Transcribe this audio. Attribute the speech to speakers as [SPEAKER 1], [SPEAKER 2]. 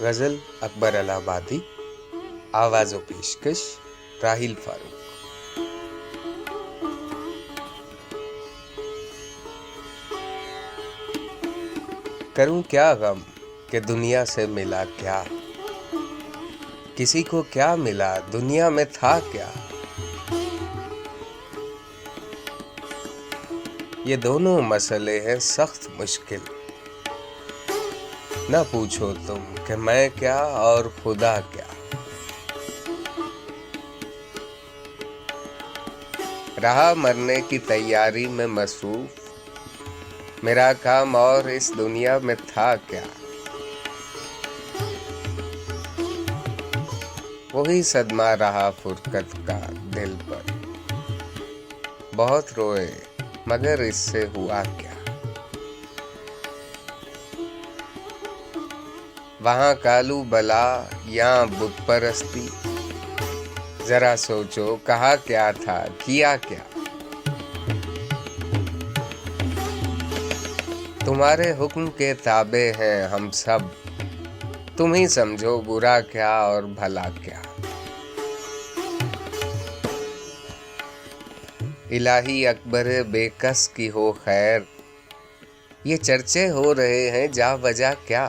[SPEAKER 1] गज़ल अकबर इलाहाबादी। आवाज़ व पेशकश राहिल फारूक। करूं क्या गम कि दुनिया से मिला क्या, किसी को क्या मिला दुनिया में था क्या। ये दोनों मसले हैं सख्त मुश्किल, न पूछो तुम कि मैं क्या और खुदा क्या। रहा मरने की तैयारी में मसरूफ, मेरा काम और इस दुनिया में था क्या। वही सदमा रहा फुरकत का दिल पर, बहुत रोए मगर इससे हुआ क्या। वहां कालू बला यहाँ बुत परस्ती, जरा सोचो कहा क्या था किया क्या। तुम्हारे हुक्म के ताबे हैं हम सब, तुम ही समझो बुरा क्या और भला क्या। इलाही अकबर बेकस की हो खैर, ये चर्चे हो रहे हैं जा वजह क्या।